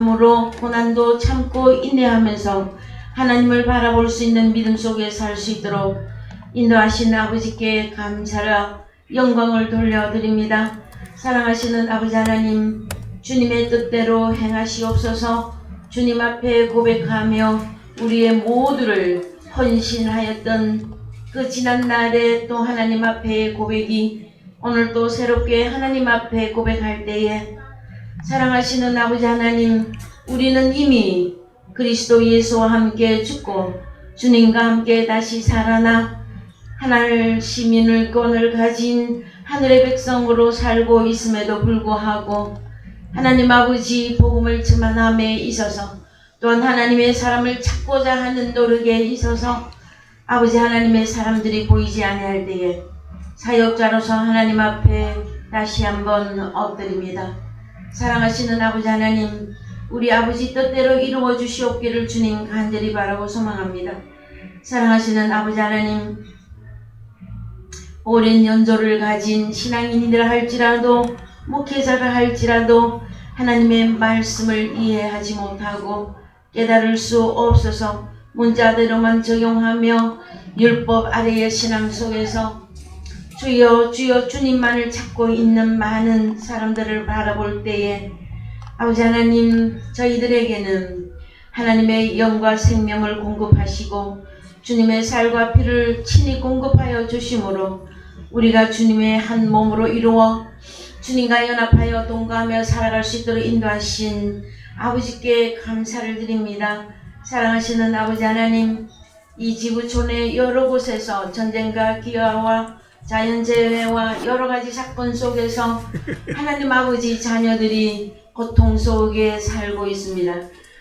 으로 고난도 참고 인내하면서 하나님을 바라볼 수 있는 믿음 속에 살 수 있도록 인도하신 아버지께 감사와 영광을 돌려드립니다. 사랑하시는 아버지 하나님, 주님의 뜻대로 행하시옵소서. 주님 앞에 고백하며 우리의 모두를 헌신하였던 그 지난 날에 또 하나님 앞에 고백이 오늘 또 새롭게 하나님 앞에 고백할 때에 사랑하시는 아버지 하나님, 우리는 이미 그리스도 예수와 함께 죽고 주님과 함께 다시 살아나 하늘 시민을 권을 가진 하늘의 백성으로 살고 있음에도 불구하고 하나님 아버지 복음을 전함에 있어서 또한 하나님의 사람을 찾고자 하는 노력에 있어서 아버지 하나님의 사람들이 보이지 아니할 때에 사역자로서 하나님 앞에 다시 한번 엎드립니다. 사랑하시는 아버지 하나님, 우리 아버지 뜻대로 이루어 주시옵기를 주님 간절히 바라고 소망합니다. 사랑하시는 아버지 하나님, 오랜 연조를 가진 신앙인이라 할지라도 목회자라 할지라도 하나님의 말씀을 이해하지 못하고 깨달을 수 없어서 문자대로만 적용하며 율법 아래의 신앙 속에서 주여 주여 주님만을 찾고 있는 많은 사람들을 바라볼 때에 아버지 하나님, 저희들에게는 하나님의 영과 생명을 공급하시고 주님의 살과 피를 친히 공급하여 주심으로 우리가 주님의 한 몸으로 이루어 주님과 연합하여 동거하며 살아갈 수 있도록 인도하신 아버지께 감사를 드립니다. 사랑하시는 아버지 하나님, 이 지구촌의 여러 곳에서 전쟁과 기아와 자연재해와 여러가지 사건 속에서 하나님 아버지 자녀들이 고통 속에 살고 있습니다.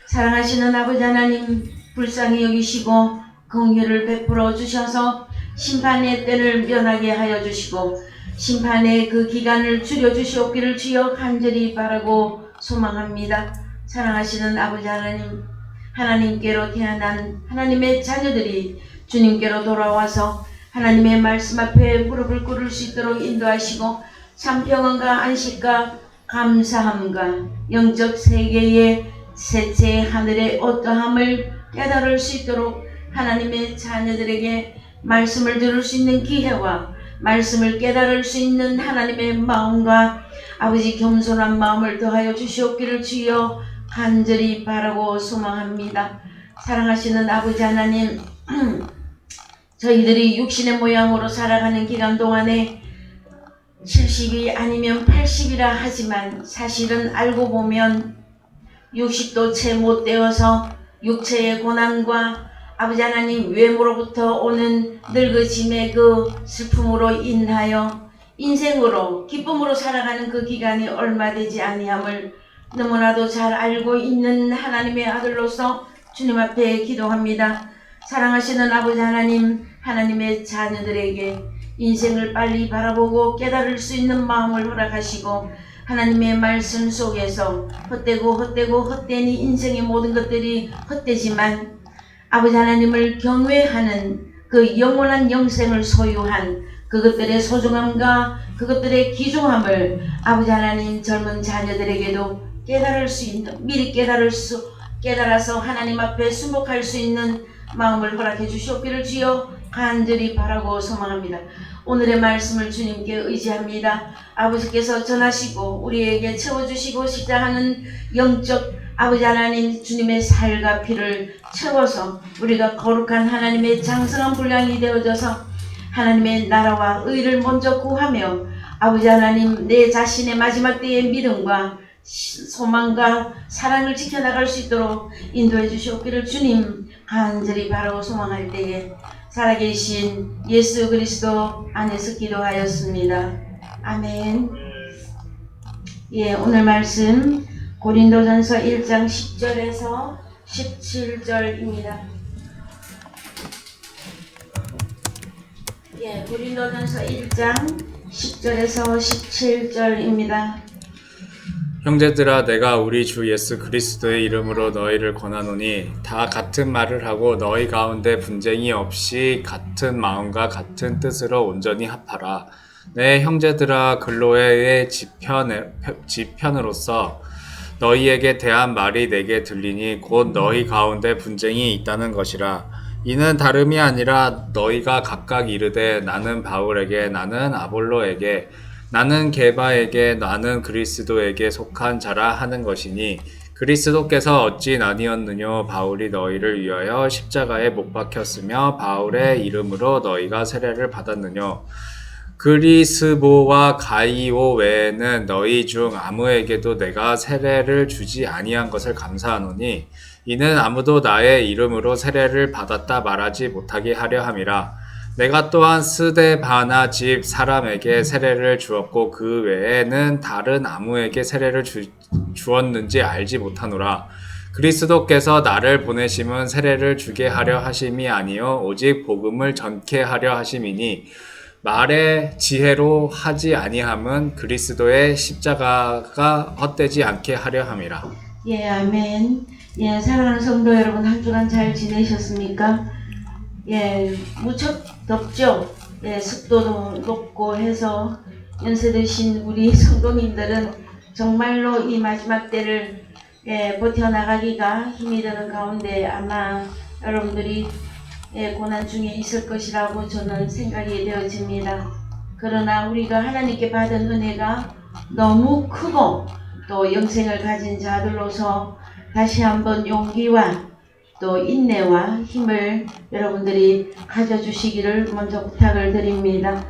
사랑하시는 아버지 하나님, 불쌍히 여기시고 긍휼을 베풀어 주셔서 심판의 때를 면하게 하여 주시고 심판의 그 기간을 줄여 주시옵기를 주여 간절히 바라고 소망합니다. 사랑하시는 아버지 하나님, 하나님께로 태어난 하나님의 자녀들이 주님께로 돌아와서 하나님의 말씀 앞에 무릎을 꿇을 수 있도록 인도하시고 참 평안과 안식과 감사함과 영적 세계의 셋째 하늘의 어떠함을 깨달을 수 있도록 하나님의 자녀들에게 말씀을 들을 수 있는 기회와 말씀을 깨달을 수 있는 하나님의 마음과 아버지 겸손한 마음을 더하여 주시옵기를 주여 간절히 바라고 소망합니다. 사랑하시는 아버지 하나님, 저희들이 육신의 모양으로 살아가는 기간 동안에 70이 아니면 80이라 하지만 사실은 알고 보면 60도 채 못 되어서 육체의 고난과 아버지 하나님 외모로부터 오는 늙어짐의 그 슬픔으로 인하여 인생으로 기쁨으로 살아가는 그 기간이 얼마 되지 아니함을 너무나도 잘 알고 있는 하나님의 아들로서 주님 앞에 기도합니다. 사랑하시는 아버지 하나님, 하나님의 자녀들에게 인생을 빨리 바라보고 깨달을 수 있는 마음을 허락하시고 하나님의 말씀 속에서 헛되니 인생의 모든 것들이 헛되지만 아버지 하나님을 경외하는 그 영원한 영생을 소유한 그것들의 소중함과 그것들의 귀중함을 아버지 하나님 젊은 자녀들에게도 깨달을 수 있는, 미리 깨달아서 하나님 앞에 순복할 수 있는 마음을 허락해 주시옵기를 주여 간절히 바라고 소망합니다. 오늘의 말씀을 주님께 의지합니다. 아버지께서 전하시고 우리에게 채워주시고 싶자 하는 영적 아버지 하나님 주님의 살과 피를 채워서 우리가 거룩한 하나님의 장성한 분량이 되어져서 하나님의 나라와 의를 먼저 구하며 아버지 하나님 내 자신의 마지막 때의 믿음과 소망과 사랑을 지켜나갈 수 있도록 인도해 주시옵기를 주님 간절히 바라고 소망할 때에 살아계신 예수 그리스도 안에서 기도하였습니다. 아멘. 예, 오늘 말씀 고린도전서 1장 10절에서 17절입니다. 예, 고린도전서 1장 10절에서 17절입니다. 형제들아, 내가 우리 주 예수 그리스도의 이름으로 너희를 권하노니 다 같은 말을 하고 너희 가운데 분쟁이 없이 같은 마음과 같은 뜻으로 온전히 합하라. 내 형제들아, 글로에의 지편으로서 너희에게 대한 말이 내게 들리니 곧 너희 가운데 분쟁이 있다는 것이라. 이는 다름이 아니라 너희가 각각 이르되 나는 바울에게 나는 아볼로에게 나는 게바에게 나는 그리스도에게 속한 자라 하는 것이니 그리스도께서 어찌 나뉘었느뇨 바울이 너희를 위하여 십자가에 못 박혔으며 바울의 이름으로 너희가 세례를 받았느뇨 그리스보와 가이오 외에는 너희 중 아무에게도 내가 세례를 주지 아니한 것을 감사하노니 이는 아무도 나의 이름으로 세례를 받았다 말하지 못하게 하려 함이라. 내가 또한 스데바나 집 사람에게 세례를 주었고 그 외에는 다른 아무에게 세례를 주었는지 알지 못하노라. 그리스도께서 나를 보내심은 세례를 주게 하려 하심이 아니요 오직 복음을 전케 하려 하심이니 말의 지혜로 하지 아니함은 그리스도의 십자가가 헛되지 않게 하려 함이라. 예, 아멘. 예, 사랑하는 성도 여러분, 한 주간 잘 지내셨습니까? 예, 무척 덥죠? 예, 습도도 높고 해서 연세 드신 우리 성도님들은 정말로 이 마지막 때를 버텨나가기가 힘이 드는 가운데 아마 여러분들이 고난 중에 있을 것이라고 저는 생각이 되어집니다. 그러나 우리가 하나님께 받은 은혜가 너무 크고 또 영생을 가진 자들로서 다시 한번 용기와 또 인내와 힘을 여러분들이 가져주시기를 먼저 부탁을 드립니다.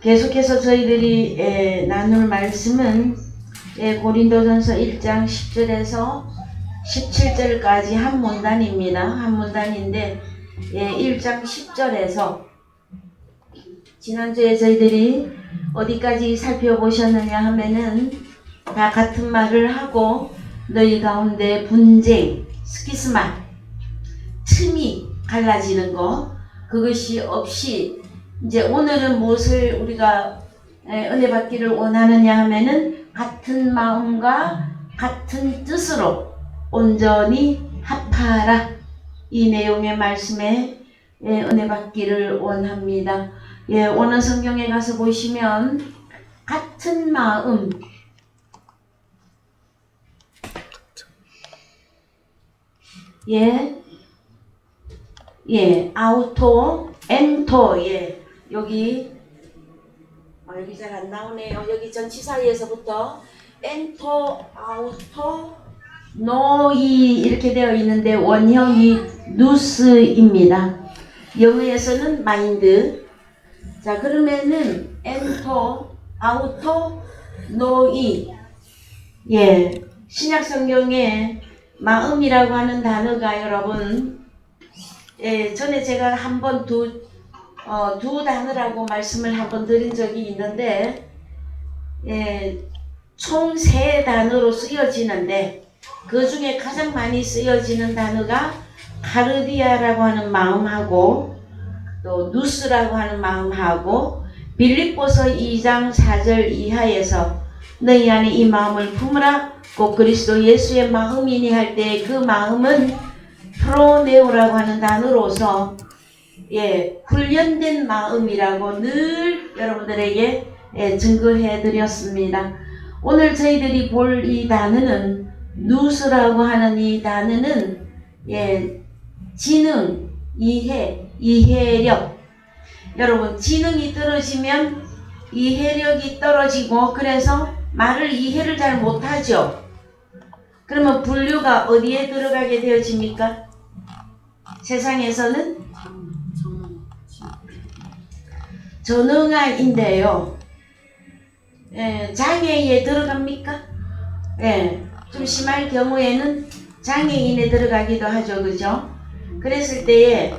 계속해서 저희들이 나눌 말씀은 고린도전서 1장 10절에서 17절까지 한 문단입니다. 한 문단인데 1장 10절에서 지난주에 저희들이 어디까지 살펴보셨느냐 하면은 다 같은 말을 하고 너희 가운데 분쟁, 스키스마, 틈이 갈라지는 거 그것이 없이 이제 오늘은 무엇을 우리가 은혜 받기를 원하느냐 하면은 같은 마음과 같은 뜻으로 온전히 합하라. 이 내용의 말씀에 은혜 받기를 원합니다. 오늘 성경에 가서 보시면 같은 마음 아우토, 엔토 여기 잘 안 나오네요. 여기 전치사에서부터 엔토, 아우토, 노이 이렇게 되어 있는데 원형이 누스입니다. 영어에서는 마인드. 자, 그러면은 엔토, 아우토, 노이. 신약 성경에 마음이라고 하는 단어가 여러분 전에 제가 한번 두 단어라고 말씀을 한번 드린 적이 있는데 총 3단어로 쓰여지는데 그 중에 가장 많이 쓰여지는 단어가 카르디아라고 하는 마음하고 또 누스라고 하는 마음하고 빌립보서 2장 4절 이하에서 너희 안에 이 마음을 품으라 곧 그리스도 예수의 마음이니 할 때 그 마음은 프로네오라고 하는 단어로서 훈련된 마음이라고 늘 여러분들에게 증거해 드렸습니다. 오늘 저희들이 볼 이 단어는 누스라고 하는 이 단어는 지능, 이해, 이해력. 여러분 지능이 떨어지면 이해력이 떨어지고 그래서 말을 이해를 잘 못하죠. 그러면 분류가 어디에 들어가게 되어집니까? 세상에서는 전응아인데요. 장애에 들어갑니까? 좀 심할 경우에는 장애인에 들어가기도 하죠. 그죠? 그랬을 때에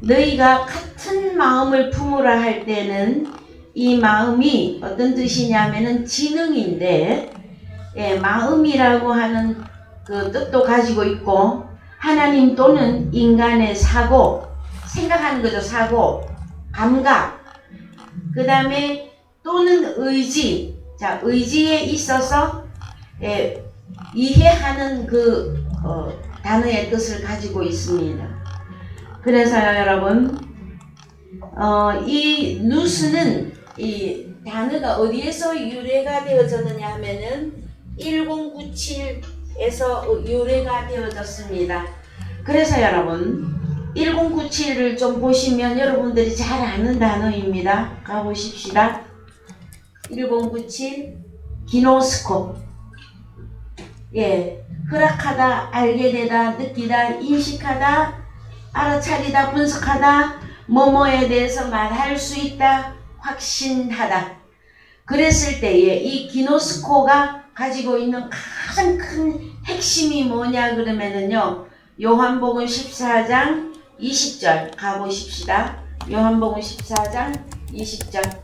너희가 같은 마음을 품으라 할 때는 이 마음이 어떤 뜻이냐면은 지능인데 마음이라고 하는 그 뜻도 가지고 있고 하나님 또는 인간의 사고, 생각하는 거죠. 사고, 감각, 그 다음에 또는 의지. 자, 의지에 있어서 이해하는 그 단어의 뜻을 가지고 있습니다. 그래서요 여러분 이 누스는 이 단어가 어디에서 유래가 되어졌느냐 하면은 1097 유래가 되어졌습니다. 그래서 여러분 1097을 좀 보시면 여러분들이 잘 아는 단어입니다. 가보십시다. 1097 기노스코. 예, 허락하다, 알게 되다, 느끼다, 인식하다, 알아차리다, 분석하다, 뭐뭐에 대해서 말할 수 있다, 확신하다. 그랬을 때에 이 기노스코가 가지고 있는 가장 큰 핵심이 뭐냐 그러면은요, 요한복음 14장 20절 가보십시다. 요한복음 14장 20절.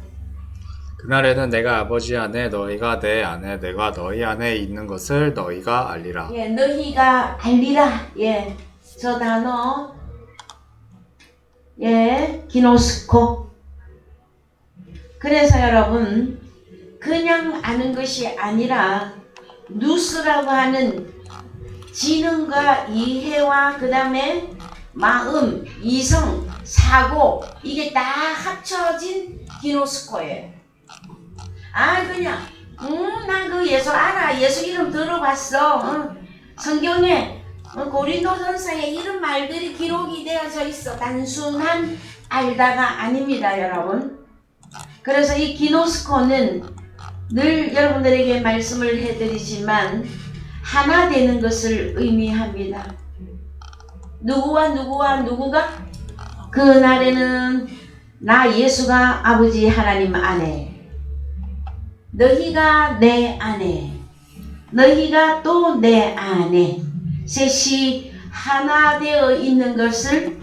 그날에는 내가 아버지 안에 너희가 내 안에 내가 너희 안에 있는 것을 너희가 알리라. 예, 너희가 알리라. 예, 저 단어. 예, 기노스코. 그래서 여러분 그냥 아는 것이 아니라 누스라고 하는 지능과 이해와 그 다음에 마음, 이성, 사고 이게 다 합쳐진 기노스코예요. 아 그냥 나 그 예수 알아. 예수 이름 들어봤어. 성경에 고린도전서에 이런 말들이 기록이 되어져 있어. 단순한 알다가 아닙니다 여러분. 그래서 이 기노스코는 늘 여러분들에게 말씀을 해드리지만 하나 되는 것을 의미합니다. 누구와 누구가 그날에는 나 예수가 아버지 하나님 안에 너희가 내 안에 너희가 또 내 안에 셋이 하나 되어 있는 것을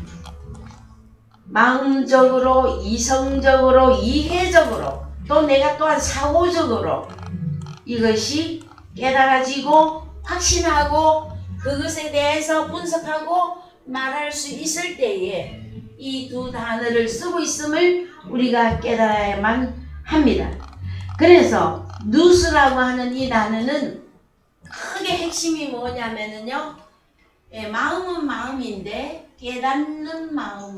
마음적으로 이성적으로 이해적으로 또 내가 또한 사고적으로 이것이 깨달아지고 확신하고 그것에 대해서 분석하고 말할 수 있을 때에 이 두 단어를 쓰고 있음을 우리가 깨달아야만 합니다. 그래서 누스라고 하는 이 단어는 크게 핵심이 뭐냐면은요, 예, 마음은 마음인데 깨닫는 마음.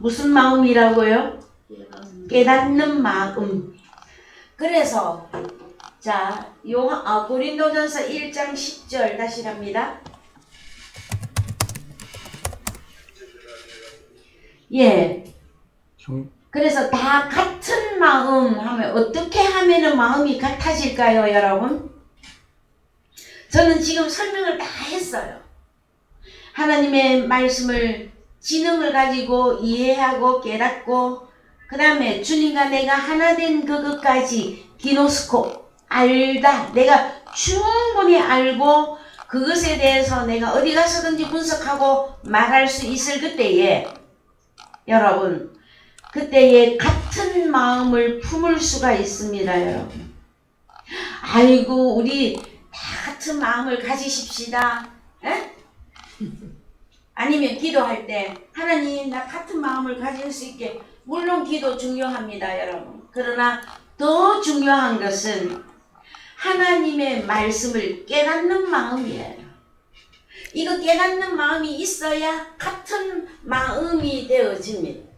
무슨 마음이라고요? 깨닫는 마음. 그래서 자, 고린도전서 1장 10절 다시 갑니다. 예. 그래서 다 같은 마음 하면 어떻게 하면은 마음이 같아질까요, 여러분? 저는 지금 설명을 다 했어요. 하나님의 말씀을 지능을 가지고 이해하고 깨닫고 그 다음에 주님과 내가 하나 된 그것까지 기노스코 알다. 내가 충분히 알고 그것에 대해서 내가 어디 가서든지 분석하고 말할 수 있을 그때에 여러분 그때에 같은 마음을 품을 수가 있습니다. 여러분 아이고 우리 다 같은 마음을 가지십시다. 에? 아니면 기도할 때 하나님 나 같은 마음을 가질 수 있게 물론 기도 중요합니다. 여러분 그러나 더 중요한 것은 하나님의 말씀을 깨닫는 마음이에요. 이거 깨닫는 마음이 있어야 같은 마음이 되어집니다.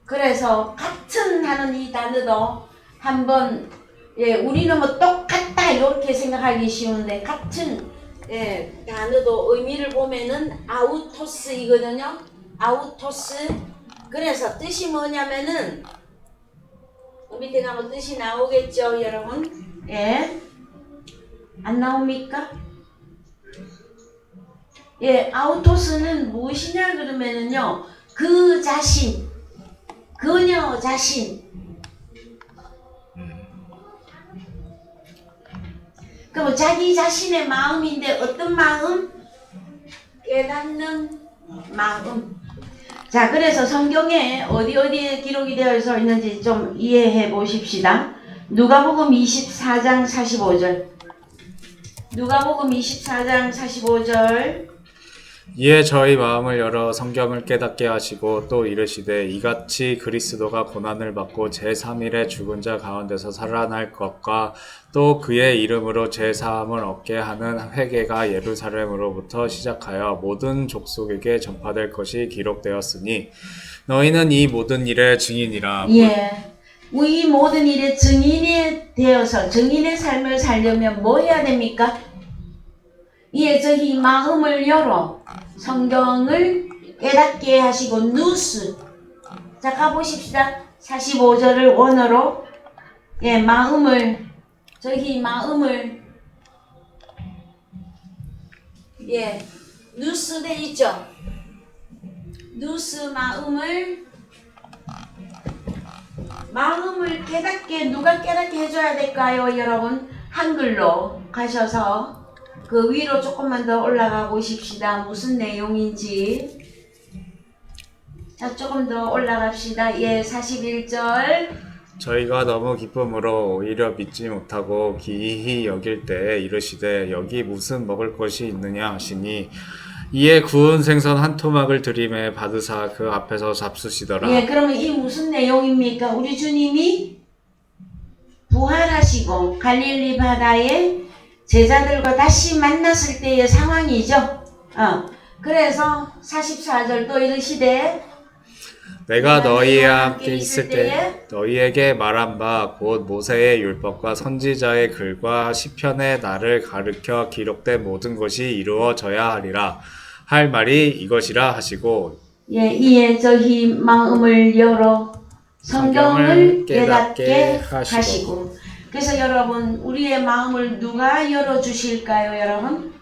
그래서 같은 하는 이 단어도 한번 예, 우리는 뭐 똑같다 이렇게 생각하기 쉬운데 같은 예, 단어도 의미를 보면은 아우토스이거든요. 아우토스. 그래서 뜻이 뭐냐면은 밑에 가면 뜻이 나오겠죠, 여러분? 예, 안 나옵니까? 예, 아우토스는 무엇이냐 그러면은요, 그 자신, 그녀 자신. 그럼 자기 자신의 마음인데 어떤 마음? 깨닫는 마음. 자, 그래서 성경에 어디에 기록이 되어 있는지 좀 이해해 보십시다. 누가복음 24장 45절. 누가복음 24장 45절. 이에 저희 마음을 열어 성경을 깨닫게 하시고 또 이르시되 이같이 그리스도가 고난을 받고 제3일에 죽은 자 가운데서 살아날 것과 또 그의 이름으로 제사함을 얻게 하는 회개가 예루살렘으로부터 시작하여 모든 족속에게 전파될 것이 기록되었으니 너희는 이 모든 일의 증인이라. 예. 이 모든 일의 증인이 되어서 증인의 삶을 살려면 뭐 해야 됩니까? 이에 저희 마음을 열어 성경을 깨닫게 하시고 누스. 자, 가보십시다. 45절을 원어로. 예, 저희 마음을, 예, 누스 돼 있죠? 누스 마음을 깨닫게, 누가 깨닫게 해줘야 될까요, 여러분? 한글로 가셔서 그 위로 조금만 더 올라가 보십시다. 무슨 내용인지. 자, 조금 더 올라갑시다. 예, 41절. 저희가 너무 기쁨으로 오히려 믿지 못하고 기이히 여길 때 이르시되 여기 무슨 먹을 것이 있느냐 하시니 이에 구운 생선 한 토막을 들이매 받으사 그 앞에서 잡수시더라. 예, 그러면 이 무슨 내용입니까? 우리 주님이 부활하시고 갈릴리 바다에 제자들과 다시 만났을 때의 상황이죠. 그래서 44절 또 이르시되 내가 너희와 함께 있을 때 너희에게 말한 바 곧 모세의 율법과 선지자의 글과 시편의 나를 가르쳐 기록된 모든 것이 이루어져야 하리라 할 말이 이것이라 하시고 예, 이에 저희 마음을 열어 성경을 깨닫게 하시고. 그래서 여러분, 우리의 마음을 누가 열어주실까요, 여러분?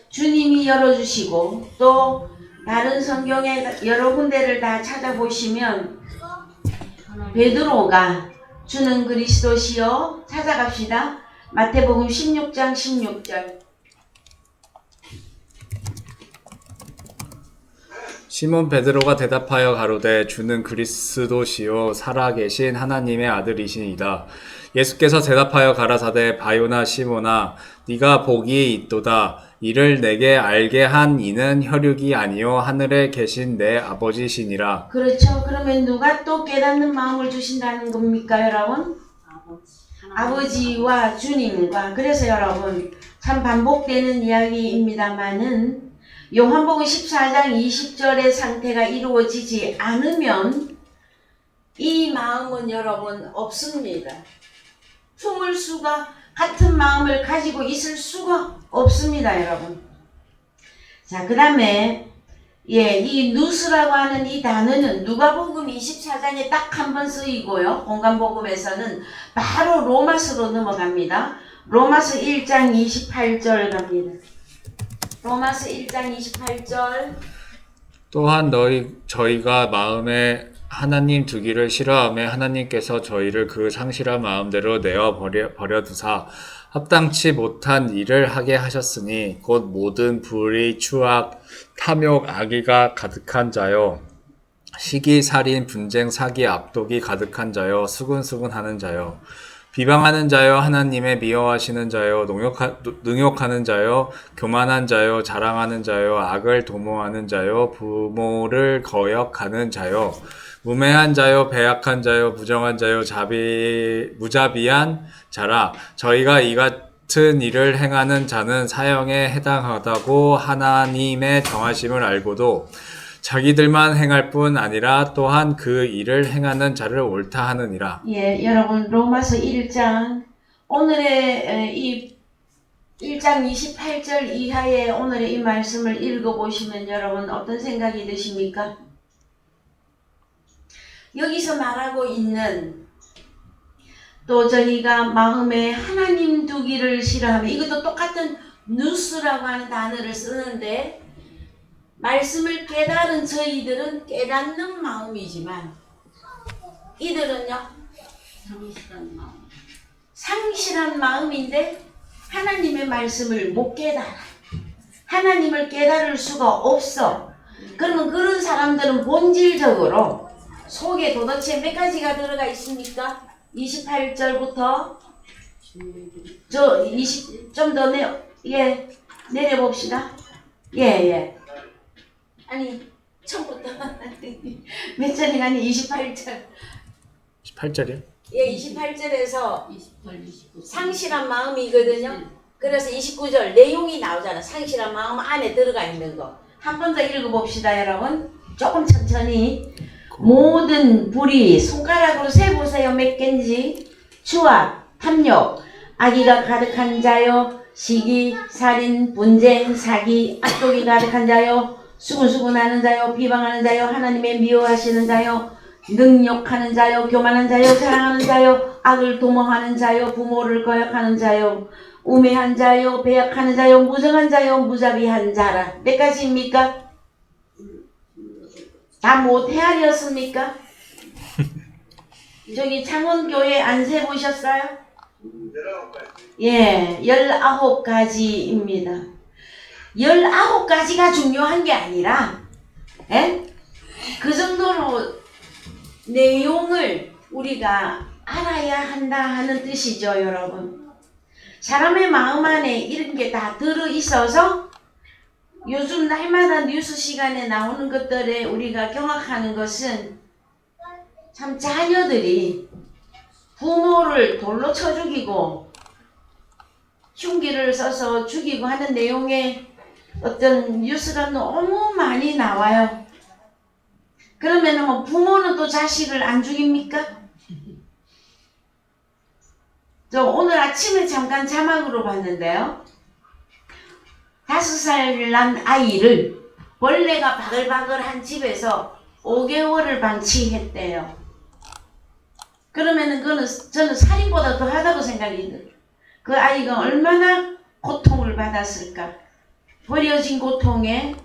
주님이 열어주시고, 또 다른 성경에 여러 군데를 다 찾아보시면 베드로가 주는 그리스도시요. 찾아갑시다. 마태복음 16장 16절. 시몬 베드로가 대답하여 가로되 주는 그리스도시요 살아계신 하나님의 아들이시니이다. 예수께서 대답하여 가라사대 바요나 시몬아 네가 복이 있도다. 이를 내게 알게 한 이는 혈육이 아니요 하늘에 계신 내 아버지시니라. 그렇죠. 그러면 누가 또 깨닫는 마음을 주신다는 겁니까, 여러분? 아버지와 주님과. 그래서 여러분, 참 반복되는 이야기입니다만은 요한복음 14장 20절의 상태가 이루어지지 않으면 이 마음은 여러분 없습니다. 품을 수가, 같은 마음을 가지고 있을 수가 없습니다, 여러분. 자, 그 다음에 이 누스라고 하는 이 단어는 누가복음 24장에 딱 한 번 쓰이고요. 공간복음에서는 바로 로마서로 넘어갑니다. 로마서 1장 28절 갑니다. 로마서 1장 28절. 또한 저희가 마음에 하나님 두기를 싫어하며 하나님께서 저희를 그 상실한 마음대로 내어 버려두사 합당치 못한 일을 하게 하셨으니 곧 모든 불의, 추악, 탐욕, 악의가 가득한 자요 시기, 살인, 분쟁, 사기, 악독이 가득한 자요 수근수근하는 자요 비방하는 자요 하나님의 미워하시는 자요 능욕하는 자요 교만한 자요 자랑하는 자요 악을 도모하는 자요 부모를 거역하는 자요 무매한 자요 배약한 자요 부정한 자요 무자비한 자라. 저희가 이 같은 일을 행하는 자는 사형에 해당하다고 하나님의 정하심을 알고도 자기들만 행할 뿐 아니라 또한 그 일을 행하는 자를 옳다 하느니라. 예, 여러분 로마서 1장 오늘의 이 1장 28절 이하의 오늘의 이 말씀을 읽어보시면 여러분 어떤 생각이 드십니까? 여기서 말하고 있는 또 저희가 마음에 하나님 두기를 싫어하면 이것도 똑같은 누스라고 하는 단어를 쓰는데 말씀을 깨달은 저희들은 깨닫는 마음이지만 이들은요 상실한 마음인데 하나님의 말씀을 못 깨달아. 하나님을 깨달을 수가 없어. 그러면 그런 사람들은 본질적으로 속에 도대체 몇 가지가 들어가 있습니까? 28절부터 저 20 좀 더 내려봅시다. 예. 아니 처음부터 몇 절이 아니 28절. 18절이요? 예, 28절에서 상실한 마음이거든요. 그래서 29절 내용이 나오잖아. 상실한 마음 안에 들어가 있는 거. 한 번 더 읽어봅시다, 여러분. 조금 천천히. 모든 불의, 손가락으로 세보세요. 몇 개인지. 추악, 탐욕, 악의가 가득한 자요, 시기, 살인, 분쟁, 사기, 악독이 가득한 자요, 수군수군하는 자요, 비방하는 자요, 하나님의 미워하시는 자요, 능욕하는 자요, 교만한 자요, 사랑하는 자요, 악을 도모하는 자요, 부모를 거역하는 자요, 우매한 자요, 배역하는 자요, 무정한 자요, 무자비한 자라. 몇 가지입니까? 다 못 헤아렸습니까? 저기 창원교회 안 세보셨어요? 예, 19가지입니다. 19가지가 중요한 게 아니라, 예? 그 정도로 내용을 우리가 알아야 한다 하는 뜻이죠, 여러분. 사람의 마음 안에 이런 게 다 들어있어서 요즘 날마다 뉴스 시간에 나오는 것들에 우리가 경악하는 것은 참 자녀들이 부모를 돌로 쳐 죽이고 흉기를 써서 죽이고 하는 내용의 어떤 뉴스가 너무 많이 나와요. 그러면 뭐 부모는 또 자식을 안 죽입니까? 저 오늘 아침에 잠깐 자막으로 봤는데요. 5살 난 아이를 벌레가 바글바글한 집에서 5개월을 방치했대요. 그러면은 그거는 저는 살인보다 더 하다고 생각이 들어요. 그 아이가 얼마나 고통을 받았을까. 버려진 고통에,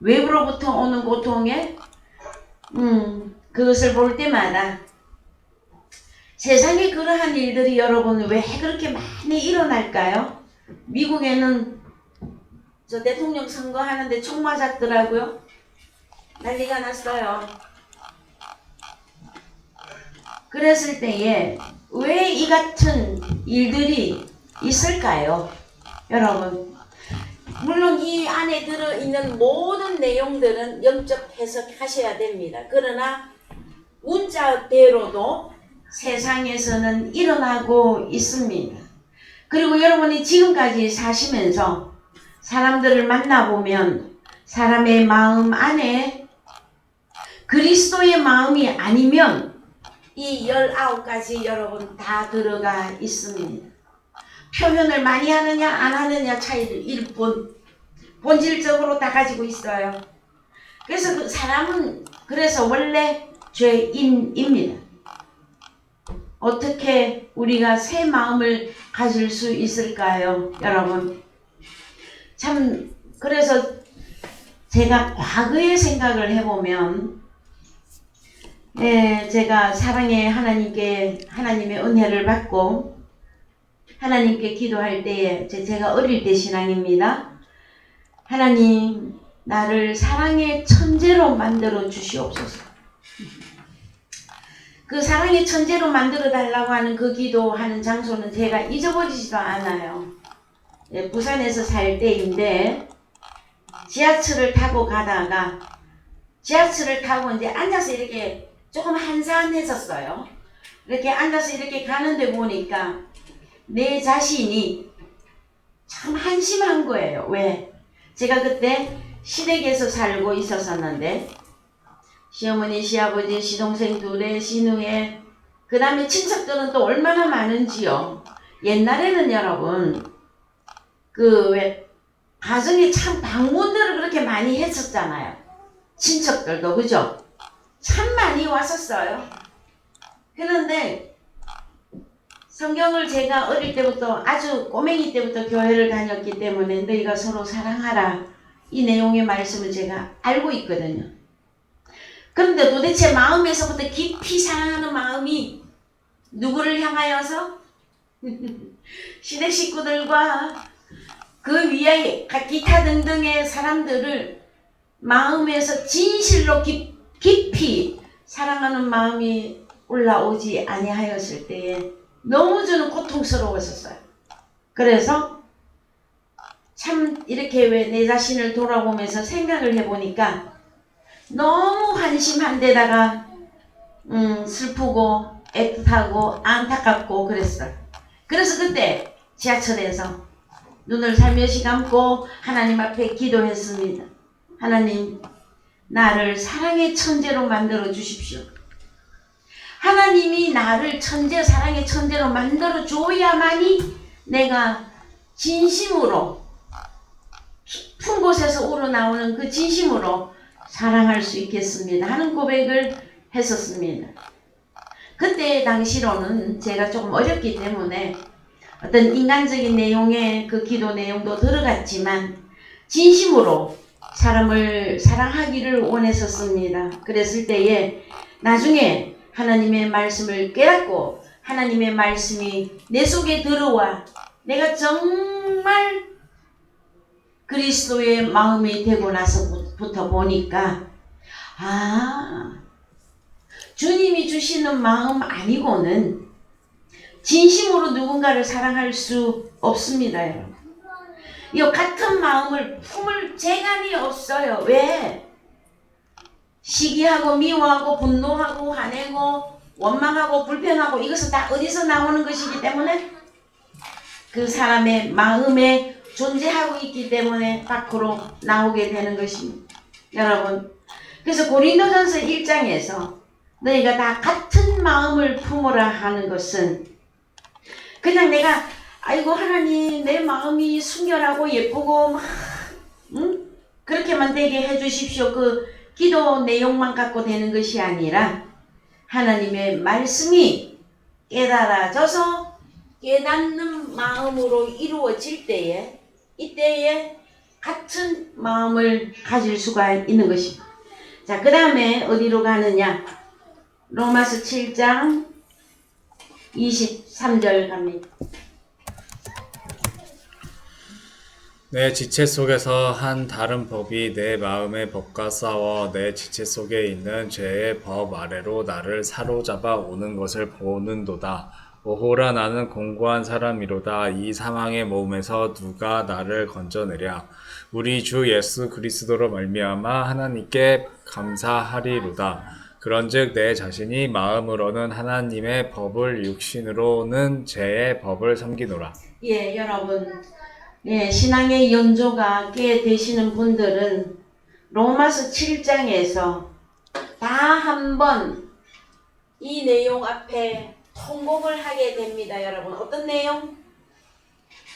외부로부터 오는 고통에, 그것을 볼 때마다 세상에 그러한 일들이 여러분 왜 그렇게 많이 일어날까요? 미국에는 저 대통령 선거하는데 총 맞았더라고요. 난리가 났어요. 그랬을 때에 왜 이 같은 일들이 있을까요? 여러분, 물론 이 안에 들어있는 모든 내용들은 영적 해석하셔야 됩니다. 그러나 문자대로도 세상에서는 일어나고 있습니다. 그리고 여러분이 지금까지 사시면서 사람들을 만나보면 사람의 마음 안에 그리스도의 마음이 아니면 이 19가지 여러분 다 들어가 있습니다. 표현을 많이 하느냐 안 하느냐 차이일 뿐 본질적으로 다 가지고 있어요. 그래서 그 사람은 그래서 원래 죄인입니다. 어떻게 우리가 새 마음을 가질 수 있을까요, 여러분? 참 그래서 제가 과거의 생각을 해보면 제가 사랑의 하나님의 은혜를 받고 하나님께 기도할 때에 제가 어릴 때 신앙입니다. 하나님 나를 사랑의 천재로 만들어 주시옵소서. 그 사랑의 천재로 만들어 달라고 하는 그 기도하는 장소는 제가 잊어버리지도 않아요. 부산에서 살 때인데 지하철을 타고 가다가 지하철을 타고 이제 앉아서 이렇게 조금 한산했었어요. 이렇게 앉아서 이렇게 가는데 보니까 내 자신이 참 한심한 거예요. 왜? 제가 그때 시댁에서 살고 있었었는데 시어머니, 시아버지, 시동생 둘에, 시누에 그 다음에 친척들은 또 얼마나 많은지요. 옛날에는 여러분 그 왜 가정에 참 방문들을 그렇게 많이 했었잖아요. 친척들도 그죠? 참 많이 왔었어요. 그런데 성경을 제가 어릴 때부터 아주 꼬맹이 때부터 교회를 다녔기 때문에 너희가 서로 사랑하라 이 내용의 말씀을 제가 알고 있거든요. 그런데 도대체 마음에서부터 깊이 사랑하는 마음이 누구를 향하여서? 시댁 식구들과 그 위에 기타 등등의 사람들을 마음에서 진실로 깊이 사랑하는 마음이 올라오지 아니하였을 때에 너무 저는 고통스러웠었어요. 그래서 참 이렇게 왜 내 자신을 돌아보면서 생각을 해보니까 너무 한심한 데다가 슬프고 애틋하고 안타깝고 그랬어요. 그래서 그때 지하철에서 눈을 살며시 감고 하나님 앞에 기도했습니다. 하나님, 나를 사랑의 천재로 만들어 주십시오. 하나님이 나를 천재, 사랑의 천재로 만들어 줘야만이 내가 진심으로 깊은 곳에서 우러나오는 그 진심으로 사랑할 수 있겠습니다 하는 고백을 했었습니다. 그때 당시로는 제가 조금 어렸기 때문에 어떤 인간적인 내용의 그 기도 내용도 들어갔지만 진심으로 사람을 사랑하기를 원했었습니다. 그랬을 때에 나중에 하나님의 말씀을 깨닫고 하나님의 말씀이 내 속에 들어와 내가 정말 그리스도의 마음이 되고 나서부터 보니까 주님이 주시는 마음 아니고는 진심으로 누군가를 사랑할 수 없습니다. 여러분. 이 같은 마음을 품을 재간이 없어요. 왜? 시기하고 미워하고 분노하고 화내고 원망하고 불평하고 이것은 다 어디서 나오는 것이기 때문에 그 사람의 마음에 존재하고 있기 때문에 밖으로 나오게 되는 것입니다. 여러분, 그래서 고린도전서 1장에서 너희가 다 같은 마음을 품으라 하는 것은 그냥 내가 아이고 하나님 내 마음이 순결하고 예쁘고 막 그렇게만 되게 해주십시오. 그 기도 내용만 갖고 되는 것이 아니라 하나님의 말씀이 깨달아져서 깨닫는 마음으로 이루어질 때에 이때에 같은 마음을 가질 수가 있는 것입니다. 자, 그 다음에 어디로 가느냐? 로마서 7장 23절 갑니다. 내 지체 속에서 한 다른 법이 내 마음의 법과 싸워 내 지체 속에 있는 죄의 법 아래로 나를 사로잡아 오는 것을 보는도다. 오호라 나는 공고한 사람이로다. 이 사망의 몸에서 누가 나를 건져내랴. 우리 주 예수 그리스도로 말미암아 하나님께 감사하리로다. 그런즉 내 자신이 마음으로는 하나님의 법을 육신으로는 죄의 법을 섬기노라. 예, 여러분. 예, 신앙의 연조가 꽤 되시는 분들은 로마서 7장에서 다 한번 이 내용 앞에 통곡을 하게 됩니다. 여러분, 어떤 내용?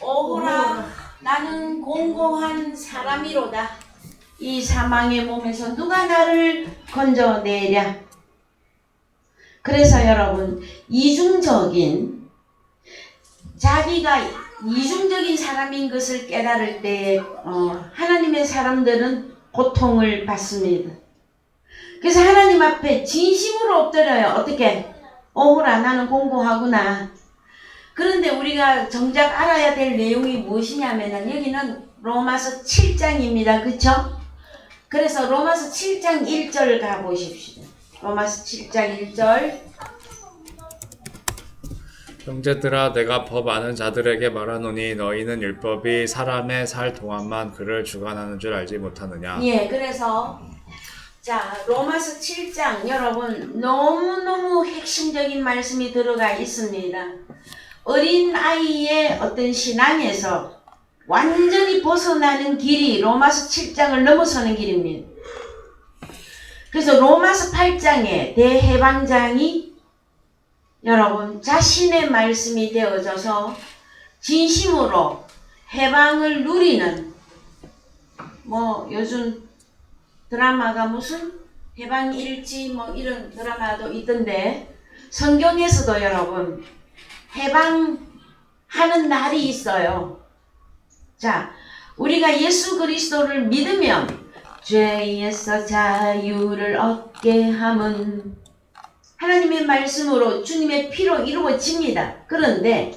오호라 나는 공고한 사람이로다. 이 사망의 몸에서 누가 나를 건져내랴. 그래서 여러분, 이중적인 자기가 이중적인 사람인 것을 깨달을 때 하나님의 사람들은 고통을 받습니다. 그래서 하나님 앞에 진심으로 엎드려요. 어떻게? 오호라 나는 공고하구나. 그런데 우리가 정작 알아야 될 내용이 무엇이냐면은 여기는 로마서 7장입니다. 그쵸? 그래서 로마서 7장 1절 가보십시오. 로마서 7장 1절. 형제들아 내가 법 아는 자들에게 말하노니 너희는 율법이 사람의 살 동안만 그를 주관하는 줄 알지 못하느냐. 예, 그래서 자 로마서 7장 여러분 너무너무 핵심적인 말씀이 들어가 있습니다. 어린 아이의 어떤 신앙에서 완전히 벗어나는 길이 로마서 7장을 넘어서는 길입니다. 그래서 로마서 8장에 대해방장이 여러분 자신의 말씀이 되어져서 진심으로 해방을 누리는 뭐 요즘 드라마가 무슨 해방일지 뭐 이런 드라마도 있던데 성경에서도 여러분 해방하는 날이 있어요. 자, 우리가 예수 그리스도를 믿으면 죄에서 자유를 얻게 함은 하나님의 말씀으로 주님의 피로 이루어집니다. 그런데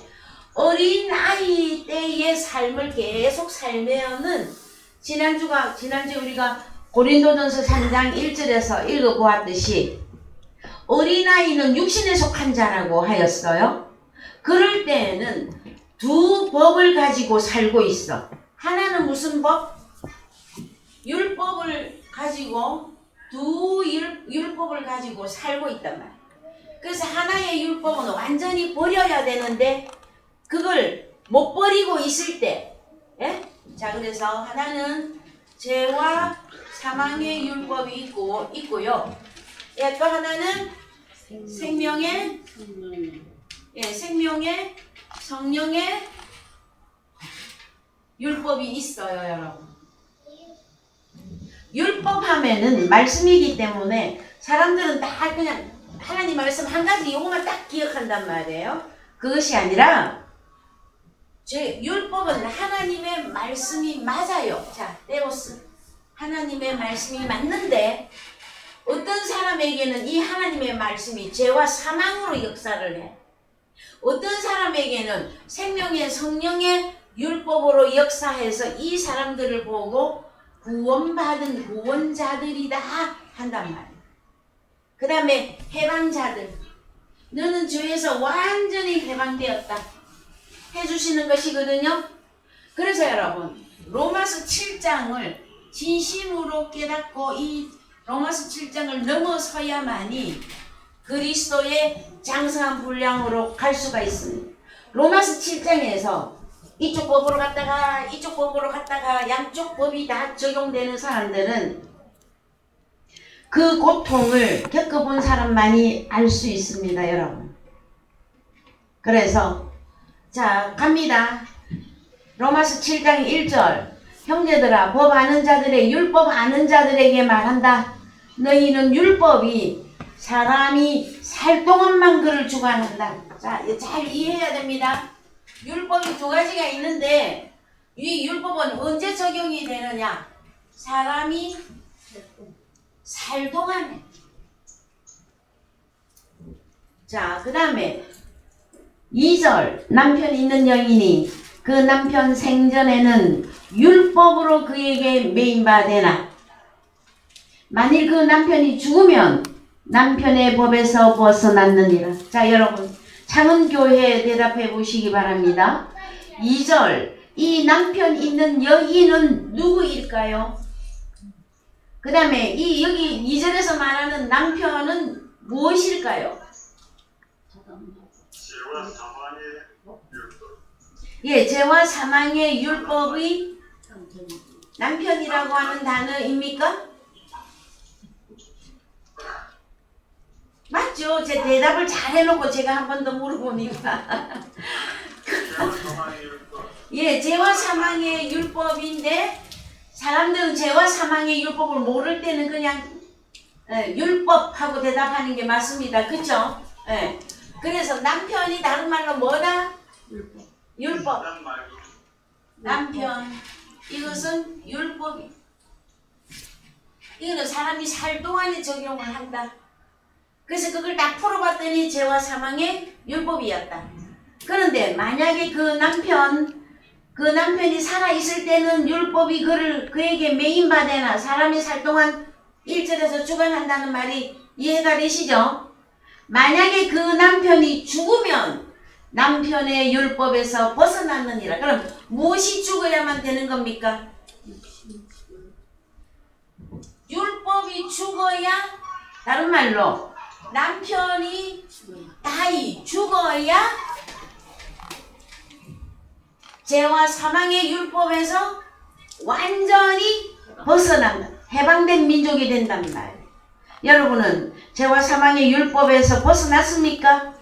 어린아이 때의 삶을 계속 살면은 지난주에 우리가 고린도전서 3장 1절에서 읽어보았듯이 어린아이는 육신에 속한 자라고 하였어요. 그럴 때에는 두 법을 가지고 살고 있어. 하나는 무슨 법? 율법을 가지고 두 율법을 가지고 살고 있단 말이야. 그래서 하나의 율법은 완전히 버려야 되는데 그걸 못 버리고 있을 때 예? 자 그래서 하나는 죄와 사망의 율법이 있고요. 예, 또 하나는 생명의 성령의 율법이 있어요, 여러분. 율법 하면은 말씀이기 때문에 사람들은 다 그냥 하나님 말씀 한 가지 요것만 딱 기억한단 말이에요. 그것이 아니라 율법은 하나님의 말씀이 맞아요. 자, 데모스. 하나님의 말씀이 맞는데 어떤 사람에게는 이 하나님의 말씀이 죄와 사망으로 역사를 해. 어떤 사람에게는 생명의 성령의 율법으로 역사해서 이 사람들을 보고 구원받은 구원자들이다 한단 말이에요. 그 다음에 해방자들. 너는 죄에서 완전히 해방되었다 해주시는 것이거든요. 그래서 여러분 로마서 7장을 진심으로 깨닫고 이 로마서 7장을 넘어서야만이 그리스도의 장성한 분량으로 갈 수가 있습니다. 로마서 7장에서 이쪽 법으로 갔다가 이쪽 법으로 갔다가 양쪽 법이 다 적용되는 사람들은 그 고통을 겪어본 사람만이 알 수 있습니다, 여러분. 그래서 자, 갑니다. 로마서 7장 1절. 형제들아, 법 아는 자들의 율법 아는 자들에게 말한다. 너희는 율법이 사람이 살 동안만 그를 주관한다. 자, 잘 이해해야 됩니다. 율법이 두 가지가 있는데 이 율법은 언제 적용이 되느냐? 사람이 살 동안에. 자, 그 다음에 2절. 남편 있는 여인이 그 남편 생전에는 율법으로 그에게 매인바되나 만일 그 남편이 죽으면 남편의 법에서 벗어났느니라. 자, 여러분 창은교회 대답해 보시기 바랍니다. 2절. 이 남편 있는 여인은 누구일까요? 그 다음에 이 여기 2절에서 말하는 남편은 무엇일까요? 죄와 사망의 율법. 예, 죄와 사망의 율법의 남편이라고 하는 단어입니까? 맞죠? 제 대답을 잘 해놓고 제가 한 번 더 물어보니까. 죄와 사망의 율법. 예, 죄와 사망의 율법인데 사람들은 죄와 사망의 율법을 모를 때는 그냥 율법하고 대답하는 게 맞습니다. 그쵸? 예. 그래서 남편이 다른 말로 뭐다? 율법. 남편. 이것은 율법이. 이거는 사람이 살 동안에 적용을 한다. 그래서 그걸 다 풀어봤더니 죄와 사망의 율법이었다. 그런데 만약에 그 남편이 살아있을 때는 율법이 그에게 매인바되나 사람이 살 동안 1절에서 주관한다는 말이 이해가 되시죠? 만약에 그 남편이 죽으면 남편의 율법에서 벗어났느니라. 그럼 무엇이 죽어야만 되는 겁니까? 율법이 죽어야, 다른 말로 남편이 죽어야 죄와 사망의 율법에서 완전히 벗어난다. 해방된 민족이 된단 말이에요. 여러분은 죄와 사망의 율법에서 벗어났습니까?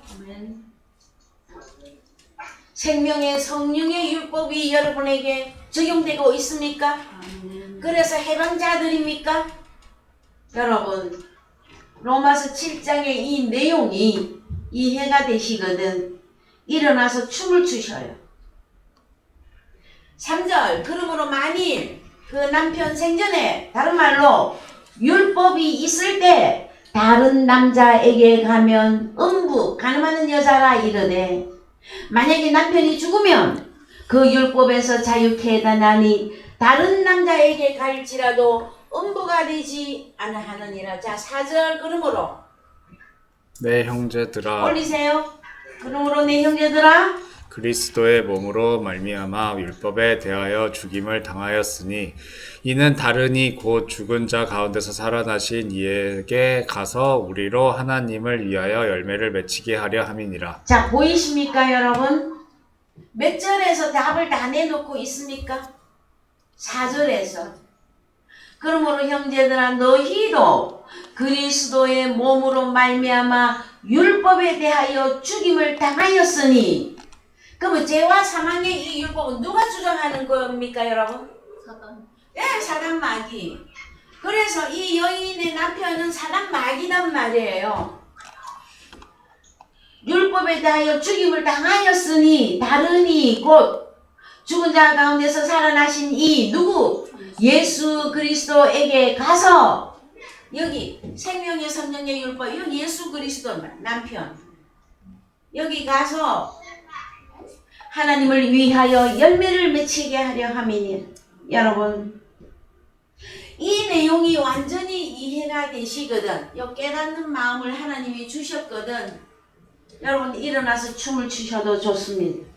생명의 성령의 율법이 여러분에게 적용되고 있습니까? 그래서 해방자들입니까? 여러분 로마서 7장의 이 내용이 이해가 되시거든 일어나서 춤을 추셔요. 3절. 그러므로 만일 그 남편 생전에 다른 말로 율법이 있을 때 다른 남자에게 가면 음부 가늠하는 여자라 이르되 만약에 남편이 죽으면 그 율법에서 자유케 해다나니 다른 남자에게 갈지라도 음부가 되지 아니하느니라. 자, 4절. 그러므로 내 형제들아 올리세요. 그러므로 내 형제들아 그리스도의 몸으로 말미암아 율법에 대하여 죽임을 당하였으니 이는 다르니 곧 죽은 자 가운데서 살아나신 이에게 가서 우리로 하나님을 위하여 열매를 맺히게 하려 함이니라. 자, 보이십니까 여러분? 몇 절에서 답을 다 내놓고 있습니까? 4절에서 그러므로 형제들아 너희도 그리스도의 몸으로 말미암아 율법에 대하여 죽임을 당하였으니. 그러면 죄와 사망의 이 율법은 누가 주장하는 겁니까 여러분? 사단. 네, 사단 마귀. 그래서 이 여인의 남편은 사단 마귀란 말이에요. 율법에 대하여 죽임을 당하였으니 다르니 곧 죽은 자 가운데서 살아나신 이 누구? 예수 그리스도에게 가서 여기 생명의 성령의 율법 여기 예수 그리스도 남편 여기 가서 하나님을 위하여 열매를 맺히게 하려 함이니. 여러분 이 내용이 완전히 이해가 되시거든. 요 깨닫는 마음을 하나님이 주셨거든. 여러분 일어나서 춤을 추셔도 좋습니다.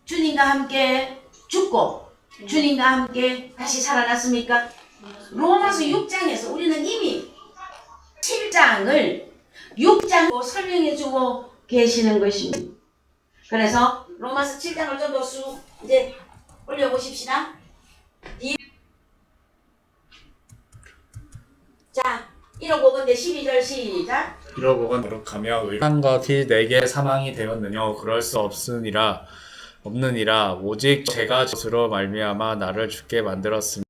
주님과 함께 죽고 주님과 함께 다시 살아났습니까? 로마서 6장에서 우리는 이미 7장을 6장으로 설명해주고 계시는 것입니다. 그래서 로마서 7장을 좀 더 쑥 이제 올려보십시다. 자, 1억 5건데 12절 시작. 이러고건 거룩하며 의한 것이 내게 사망이 되었느냐 그럴 수 없느니라 오직 제가 것으로 말미암아 나를 죽게 만들었으니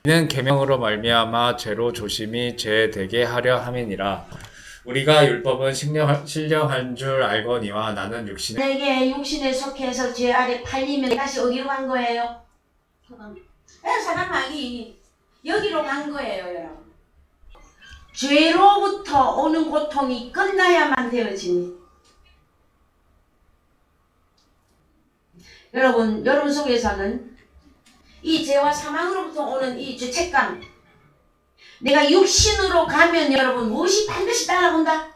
이는 계명으로 말미암아 죄로 조심히 죄되게 하려 함이니라. 우리가 율법은 신령한 줄 알거니와 나는 육신에 내게 육신에 속해서 죄 아래 팔리면 다시 어디로 간 거예요? 사단. 사단 마귀 여기로 간 거예요, 여러분. 죄로부터 오는 고통이 끝나야만 되어지니. 여러분 속에서는 이 죄와 사망으로부터 오는 이 죄책감, 내가 육신으로 가면 여러분 무엇이 반드시 따라온다?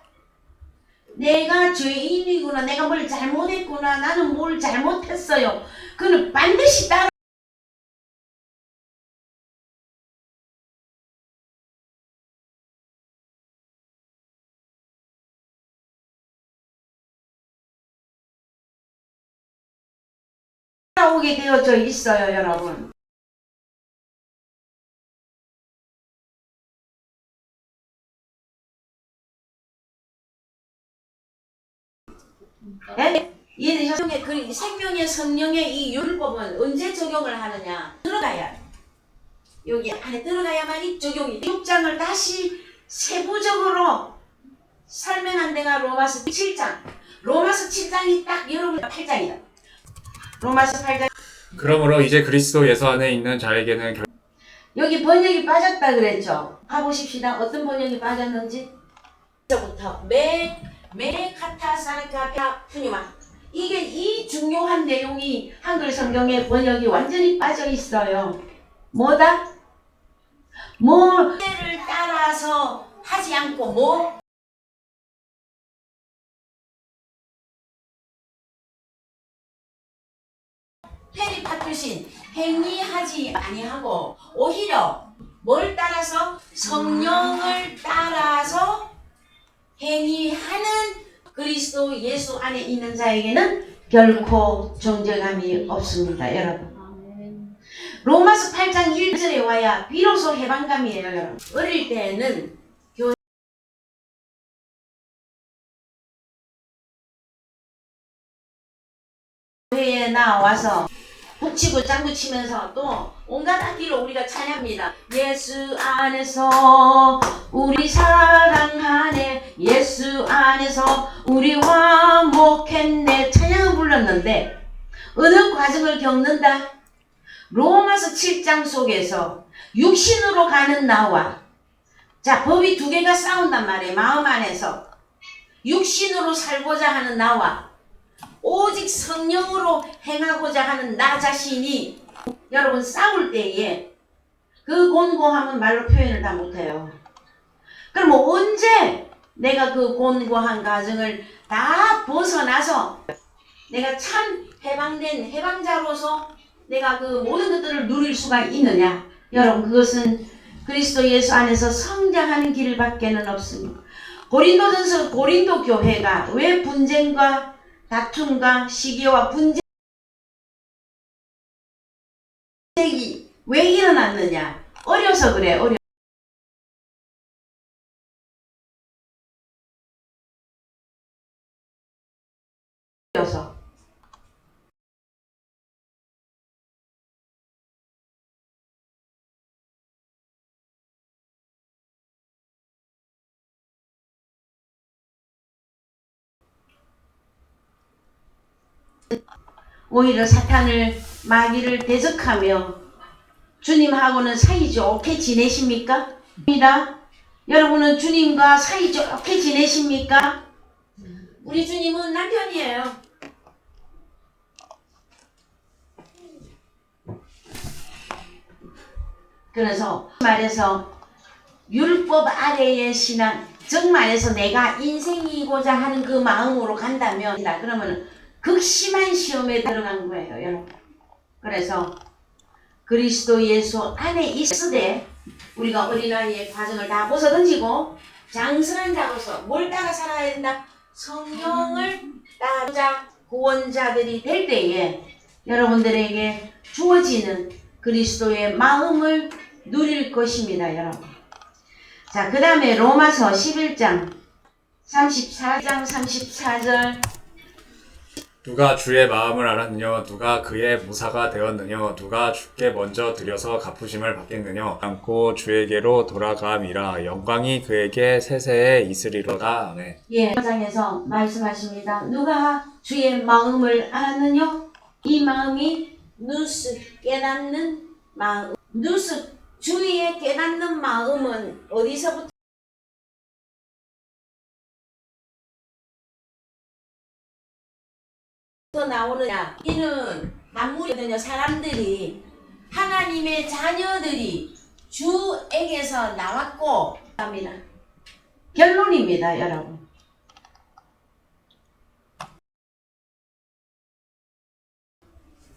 내가 죄인이구나, 내가 뭘 잘못했구나, 나는 뭘 잘못했어요. 그는 반드시 따라오게 되어져 있어요, 여러분. 네? 이 생명의 성령의 이 율법은 언제 적용을 하느냐? 들어가야 여기 안에 들어가야만이 적용이. 6장을 다시 세부적으로 설명한 데가 로마서 7장. 로마서 7장이 딱 여러분 8장이다. 로마서 8장. 그러므로 이제 그리스도 예수 안에 있는 자에게는 여기 번역이 빠졌다 그랬죠? 가보십시다. 어떤 번역이 빠졌는지. 부터 메카타사르카피아 푸니마. 이게 이 중요한 내용이 한글 성경의 번역이 완전히 빠져 있어요. 뭐다? 뭐를 따라서 하지 않고 뭐? 페리파투신 행위하지 아니하고 오히려 뭘 따라서? 성령을 따라서 행위하는 그리스도 예수 안에 있는 자에게는 결코 정죄감이 없습니다, 여러분. 아멘. 로마서 8장 1절에 와야 비로소 해방감이에요, 여러분. 어릴 때는 교회에 나와서 북치고 짱구치면서 또 온갖 악기로 우리가 찬양합니다. 예수 안에서 우리 사랑하네, 예수 안에서 우리 화목했네 찬양을 불렀는데 어느 과정을 겪는다? 로마서 7장 속에서 육신으로 가는 나와, 자 법이 두 개가 싸운단 말이에요. 마음 안에서 육신으로 살고자 하는 나와 오직 성령으로 행하고자 하는 나 자신이 여러분 싸울 때에 그 곤고함은 말로 표현을 다 못해요. 그럼 언제 내가 그 곤고한 과정을 다 벗어나서 내가 참 해방된 해방자로서 내가 그 모든 것들을 누릴 수가 있느냐? 여러분 그것은 그리스도 예수 안에서 성장하는 길밖에는 없습니다. 고린도전서 고린도 교회가 왜 분쟁과 다툼과 시기와 분쟁이 왜 일어났느냐? 어려서 그래. 어려서. 오히려 사탄을 마귀를 대적하며 주님하고는 사이좋게 지내십니까? 여러분은 주님과 사이좋게 지내십니까? 우리 주님은 남편이에요. 그래서 말해서 율법 아래의 신앙, 즉 말해서 내가 인생이고자 하는 그 마음으로 간다면 그러면 극심한 시험에 들어간 거예요, 여러분. 그래서 그리스도 예수 안에 있으되 우리가 어린아이의 과정을 다 벗어던지고 장성한 자로서 뭘 따라 살아야 된다? 성령을 따르자 구원자들이 될 때에 여러분들에게 주어지는 그리스도의 마음을 누릴 것입니다, 여러분. 자, 그 다음에 로마서 11장 34장 34절 누가 주의 마음을 알았느냐 누가 그의 모사가 되었느냐 누가 주께 먼저 드려서 갚으심을 받겠느냐 않고 주에게로 돌아감이라 영광이 그에게 세세에 있으리로다. 아멘. 예, 장에서 말씀하십니다. 누가 주의 마음을 알았느냐? 이 마음이 누스 깨닫는 마음. 누스 주의 깨닫는 마음은 어디서부터 나오느냐? 이는 만물이거든요. 사람들이 하나님의 자녀들이 주에게서 나왔고 합니다. 결론입니다, 여러분.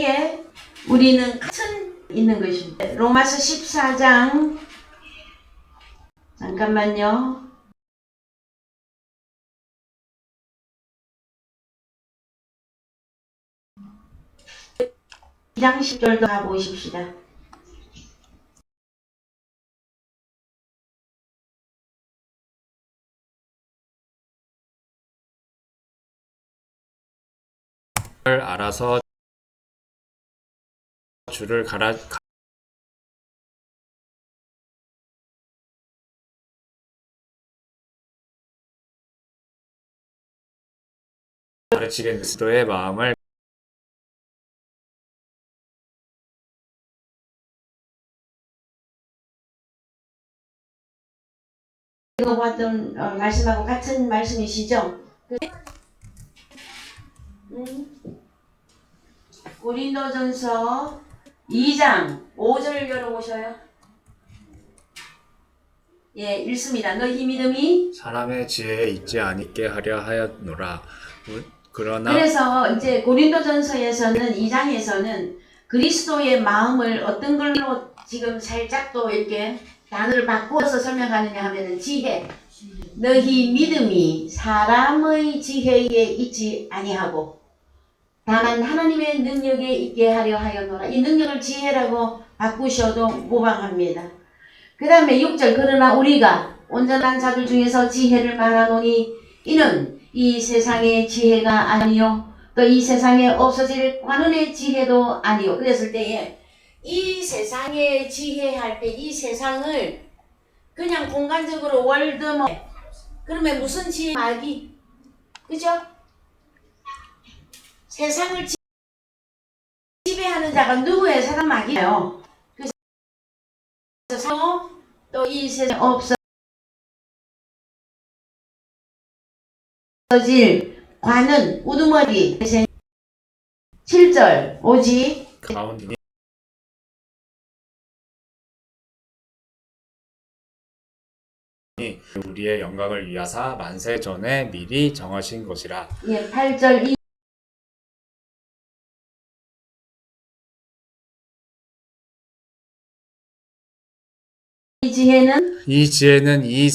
예, 우리는 같은 있는 것입니다. 로마서 14장 잠깐만요. 2장 10절도 가보십시다. 를 알아서 주를 가르치겠는 그리스도의 마음을 이거 봤던 말씀하고 같은 말씀이시죠? 고린도전서 2장 5절 열어보셔요. 예, 읽습니다. 너희 믿음이 사람의 지혜에 있지 않게 하려 하였노라. 그러나 그래서 이제 고린도전서에서는 2장에서는 그리스도의 마음을 어떤 걸로 지금 살짝 또 이렇게 단어를 바꾸어서 설명하느냐 하면은 지혜. 너희 믿음이 사람의 지혜에 있지 아니하고 다만 하나님의 능력에 있게 하려 하였노라. 이 능력을 지혜라고 바꾸셔도 무방합니다. 그 다음에 6절 그러나 우리가 온전한 자들 중에서 지혜를 말하노니 이는 이 세상의 지혜가 아니요 또 이 세상에 없어질 관원의 지혜도 아니요. 그랬을 때에 이 세상의 지혜할 때 이 세상을 그냥 공간적으로 월드머 그러면 무슨 지혜 말기 그죠? 세상을 지배하는 자가 누구예요? 사람 마귀예요. 그래서 또 이 세상에 없어질 관은 우두머리 7절 오직 가운데 우리의 영광을 위하사 만세 전에 미리 정하신 것이라. 예, 8절 이 지혜는 이 지혜는 이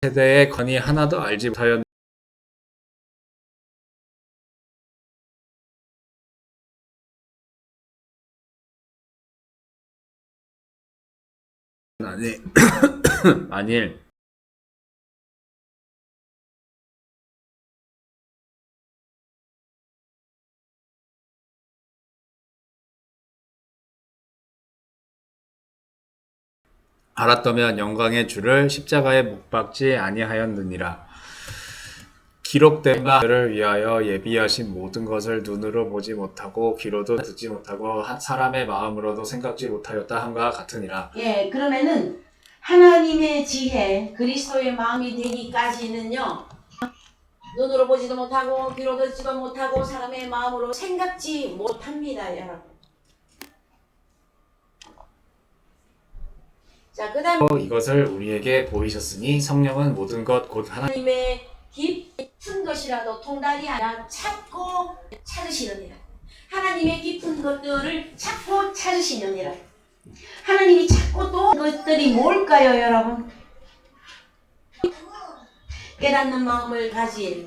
세대의 건이 하나도 알지 못하였느니 만일 알았더면 영광의 주를 십자가에 못 박지 아니하였느니라. 기록된 바를 위하여 예비하신 모든 것을 눈으로 보지 못하고 귀로도 듣지 못하고 사람의 마음으로도 생각지 못하였다 함과 같으니라. 예, 그러면은 하나님의 지혜, 그리스도의 마음이 되기까지는요, 눈으로 보지도 못하고 귀로 듣지도 못하고 사람의 마음으로 생각지 못합니다, 여러분. 자, 그 다음에 이것을 우리에게 보이셨으니 성령은 모든 것 곧 하나님의 깊은 것이라도 통달이 아니라 찾고 찾으시느니라. 하나님의 깊은 것들을 찾고 찾으시느니라. 하나님이 찾고 또 것들이 뭘까요, 여러분? 깨닫는 마음을 가진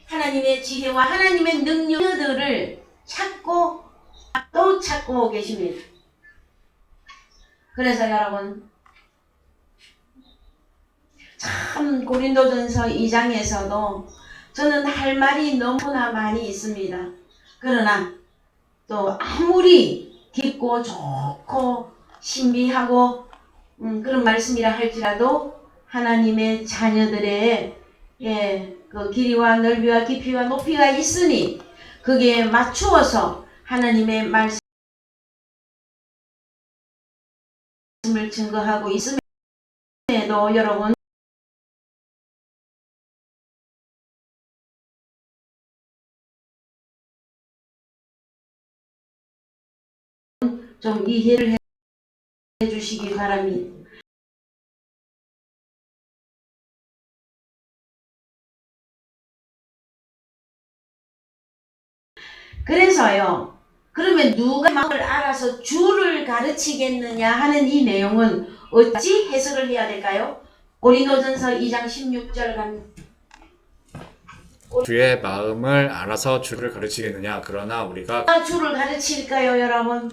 하나님의 지혜와 하나님의 능력들을 찾고 또 찾고 계십니다. 그래서 여러분, 참 고린도전서 2장에서도 저는 할 말이 너무나 많이 있습니다. 그러나 또 아무리 깊고 좋고 신비하고 그런 말씀이라 할지라도 하나님의 자녀들의 그 길이와 넓이와 깊이와 높이가 있으니 거기에 맞추어서 하나님의 말씀을 증거하고 있음에도 여러분 좀 이해를 해 주시기 바랍니다. 그래서요, 그러면 누가 마음을 알아서 주를 가르치겠느냐 하는 이 내용은 어찌 해석을 해야 될까요? 고린도전서 2장 16절 갑니다. 주의 마음을 알아서 주를 가르치겠느냐. 그러나 우리가 주를 가르칠까요, 여러분?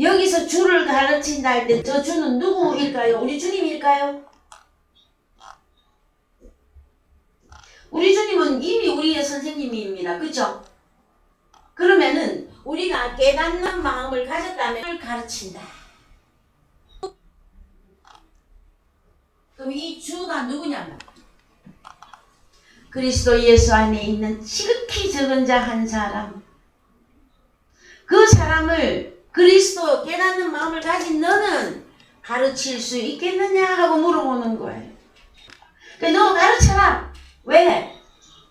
여기서 주를 가르친다 할 때 저 주는 누구일까요? 우리 주님일까요? 우리 주님은 이미 우리의 선생님입니다. 그렇죠? 그러면은 우리가 깨닫는 마음을 가졌다면 가르친다. 그럼 이 주가 누구냐면 그리스도 예수 안에 있는 지극히 적은 자 한 사람. 그 사람을 그리스도 깨닫는 마음을 가진 너는 가르칠 수 있겠느냐 하고 물어보는 거예요. 너 가르쳐라. 왜?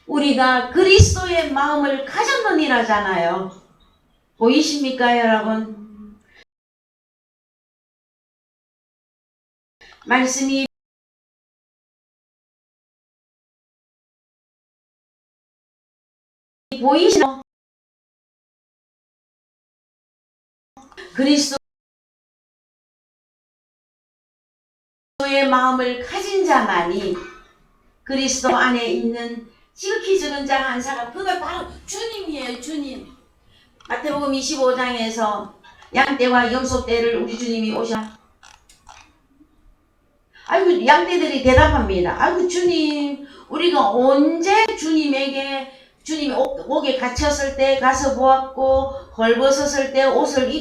우리가 그리스도의 마음을 가졌느니라잖아요. 보이십니까, 여러분? 말씀이 보이시죠? 그리스도의 마음을 가진 자만이 그리스도 안에 있는 지극히 적은 자 한 사람, 그가 바로 주님이에요. 주님. 마태복음 25장에서 양떼와 염소떼를 우리 주님이 오셔. 아이고, 양떼들이 대답합니다. 아이고, 주님, 우리가 언제 주님이 옥에 갇혔을 때 가서 보았고 헐벗었을 때 옷을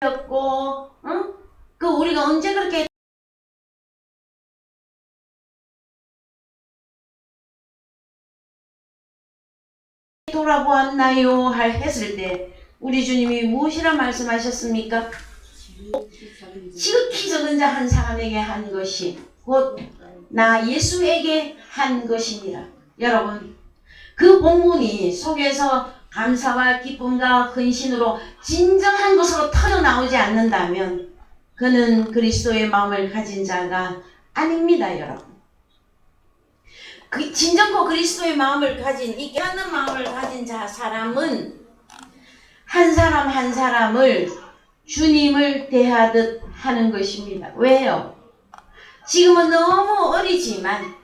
입혔고, 응? 그 우리가 언제 그렇게 돌아보았나요? 했을 때 우리 주님이 무엇이라 말씀하셨습니까? 지극히 적은 자 한 사람에게 한 것이 곧 나 예수에게 한 것이니라. 여러분, 그 본문이 속에서 감사와 기쁨과 헌신으로 진정한 것으로 터져나오지 않는다면 그는 그리스도의 마음을 가진 자가 아닙니다, 여러분. 그 진정코 그리스도의 마음을 가진 이 깨닫는 마음을 가진 사람은 한 사람 한 사람을 주님을 대하듯 하는 것입니다. 왜요? 지금은 너무 어리지만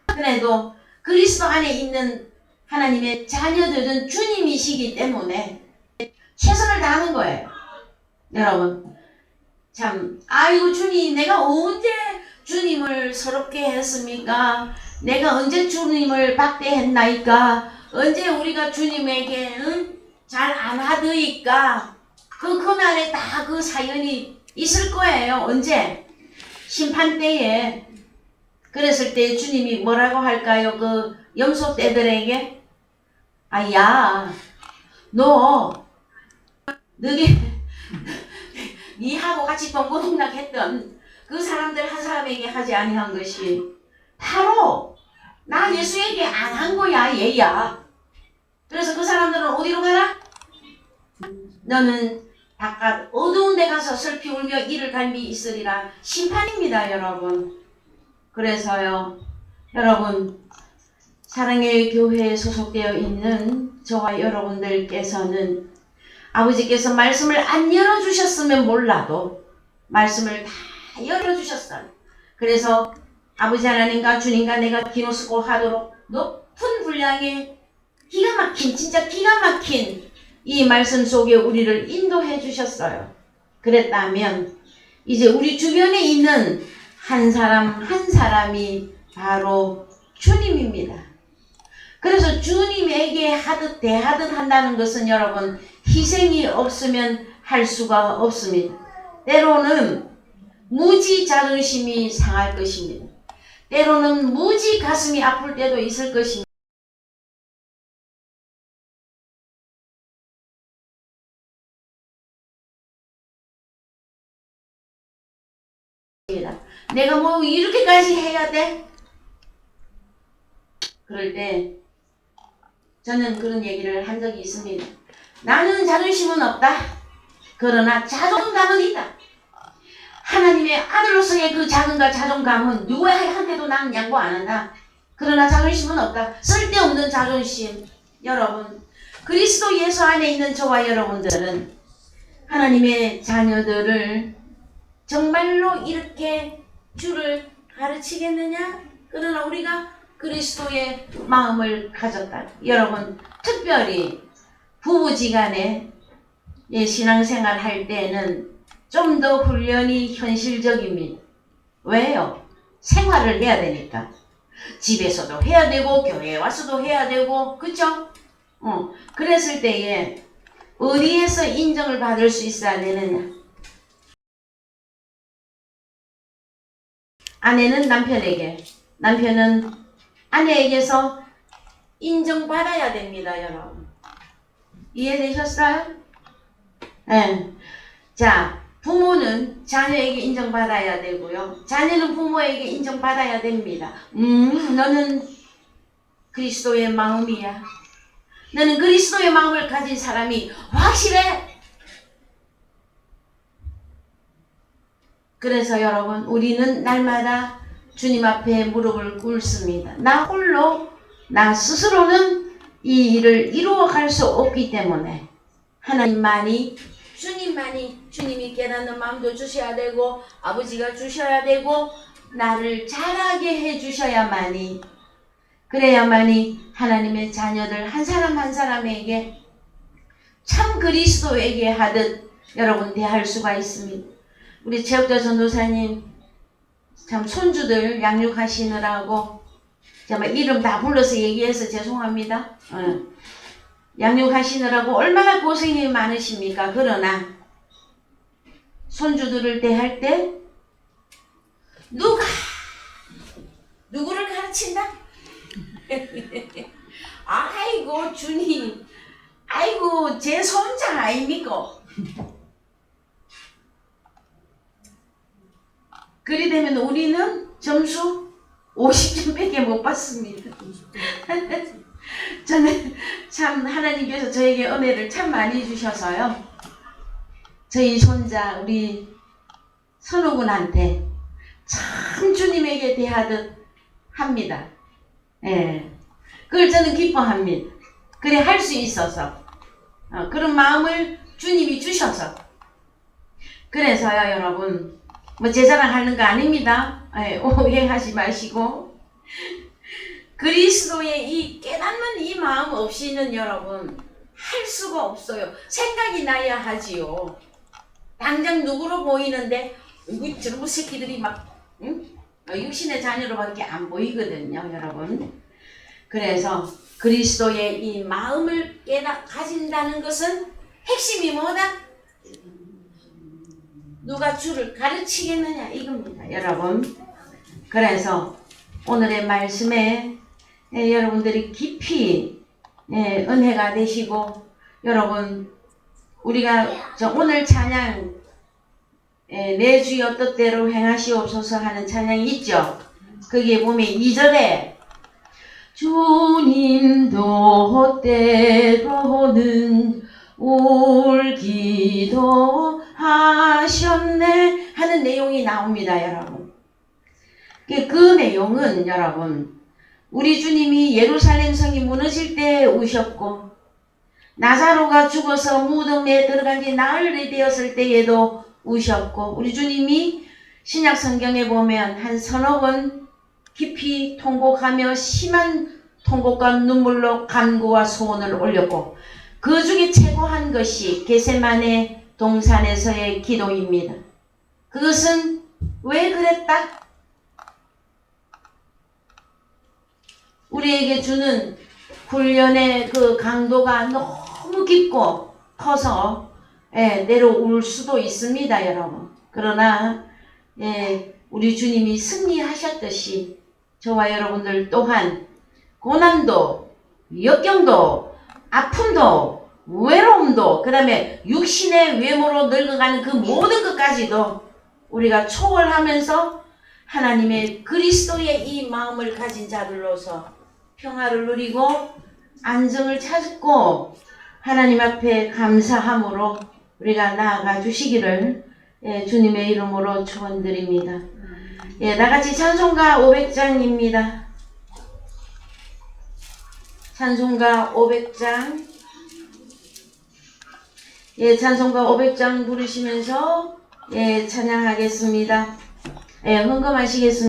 그래도 그리스도 안에 있는 하나님의 자녀들은 주님이시기 때문에 최선을 다하는 거예요. 여러분 참 아이고 주님 내가 언제 주님을 서럽게 했습니까? 내가 언제 주님을 박대했나이까? 언제 우리가 주님에게 잘 안 하더이까? 그날에 다 그 사연이 있을 거예요. 언제? 심판 때에. 그랬을 때 주님이 뭐라고 할까요? 그 염소 떼들에게 야 너게 니하고 같이 동고동락했던 그 사람들 한 사람에게 하지 아니한 것이 바로 나 예수에게 안 한 거야 얘야. 그래서 그 사람들은 어디로 가라? 너는 바깥 어두운 데 가서 슬피 울며 이를 갈미 있으리라. 심판입니다 여러분. 그래서요 여러분 사랑의 교회에 소속되어 있는 저와 여러분들께서는 아버지께서 말씀을 안 열어주셨으면 몰라도 말씀을 다 열어주셨어요. 그래서 아버지 하나님과 주님과 내가 기노스고 하도록 높은 분량의 기가 막힌 진짜 기가 막힌 이 말씀 속에 우리를 인도해 주셨어요. 그랬다면 이제 우리 주변에 있는 한 사람 한 사람이 바로 주님입니다. 그래서 주님에게 하듯 대하듯 한다는 것은 여러분 희생이 없으면 할 수가 없습니다. 때로는 무지 자존심이 상할 것입니다. 때로는 무지 가슴이 아플 때도 있을 것입니다. 내가 뭐 이렇게까지 해야 돼? 그럴 때 저는 그런 얘기를 한 적이 있습니다. 나는 자존심은 없다. 그러나 자존감은 있다. 하나님의 아들로서의 그 자긍과 자존감은 누구한테도 나는 양보 안 한다. 그러나 자존심은 없다. 쓸데없는 자존심. 여러분 그리스도 예수 안에 있는 저와 여러분들은 하나님의 자녀들을 정말로 이렇게 주를 가르치겠느냐? 그러나 우리가 그리스도의 마음을 가졌다. 여러분 특별히 부부지간에 신앙생활 할 때는 좀 더 훈련이 현실적입니다. 왜요? 생활을 해야 되니까. 집에서도 해야 되고 교회에 와서도 해야 되고 그쵸? 그랬을 때에 어디에서 인정을 받을 수 있어야 되느냐? 아내는 남편에게, 남편은 아내에게서 인정받아야 됩니다, 여러분. 이해되셨어요? 네. 자, 부모는 자녀에게 인정받아야 되고요. 자녀는 부모에게 인정받아야 됩니다. 너는 그리스도의 마음이야. 너는 그리스도의 마음을 가진 사람이 확실해. 그래서 여러분 우리는 날마다 주님 앞에 무릎을 꿇습니다. 나 홀로 나 스스로는 이 일을 이루어갈 수 없기 때문에 하나님만이 주님이 깨닫는 마음도 주셔야 되고 아버지가 주셔야 되고 나를 자라게 해주셔야만이 그래야만이 하나님의 자녀들 한 사람 한 사람에게 참 그리스도에게 하듯 여러분 대할 수가 있습니다. 우리 최혁자 전도사님 참 손주들 양육하시느라고 정말 이름 다 불러서 얘기해서 죄송합니다. 양육하시느라고 얼마나 고생이 많으십니까? 그러나 손주들을 대할 때 누구를 가르친다? 아이고 주님, 아이고 제 손자 아닙니까? 그리 되면 우리는 점수 50점밖에 못 받습니다. 저는 참 하나님께서 저에게 은혜를 참 많이 주셔서요. 저희 손자 우리 선우군한테 참 주님에게 대하듯 합니다. 예. 그걸 저는 기뻐합니다. 그래 할 수 있어서 그런 마음을 주님이 주셔서 그래서요 여러분 뭐 제 자랑하는 거 아닙니다. 예, 오해하지 마시고 그리스도의 이 깨닫는 이 마음 없이는 여러분 할 수가 없어요. 생각이 나야 하지요. 당장 누구로 보이는데 저런 새끼들이 막 육신의 자녀로밖에 안 보이거든요 여러분. 그래서 그리스도의 이 마음을 가진다는 것은 핵심이 뭐다? 누가 주를 가르치겠느냐 이겁니다 여러분. 그래서 오늘의 말씀에 여러분들이 깊이 은혜가 되시고 여러분 우리가 오늘 찬양 내 주여 뜻대로 행하시옵소서 하는 찬양이 있죠. 거기에 보면 2절에 주님도 때로는 울기도 하셨네 하는 내용이 나옵니다 여러분. 그 내용은 여러분 우리 주님이 예루살렘 성이 무너질 때 우셨고 나사로가 죽어서 무덤에 들어간 지 나흘이 되었을 때에도 우셨고 우리 주님이 신약 성경에 보면 한 서너 번 깊이 통곡하며 심한 통곡과 눈물로 간구와 소원을 올렸고 그 중에 최고한 것이 겟세마네 동산에서의 기도입니다. 그것은 왜 그랬다? 우리에게 주는 훈련의 그 강도가 너무 깊고 커서 내려올 수도 있습니다 여러분. 그러나 우리 주님이 승리하셨듯이 저와 여러분들 또한 고난도 역경도 아픔도 외로움도 그 다음에 육신의 외모로 늙어가는 그 모든 것까지도 우리가 초월하면서 하나님의 그리스도의 이 마음을 가진 자들로서 평화를 누리고 안정을 찾고 하나님 앞에 감사함으로 우리가 나아가 주시기를 주님의 이름으로 축원드립니다. 나같이 찬송가 500장입니다. 찬송가 500장 찬송가 500장 부르시면서 찬양하겠습니다. 헌금하시겠습니다.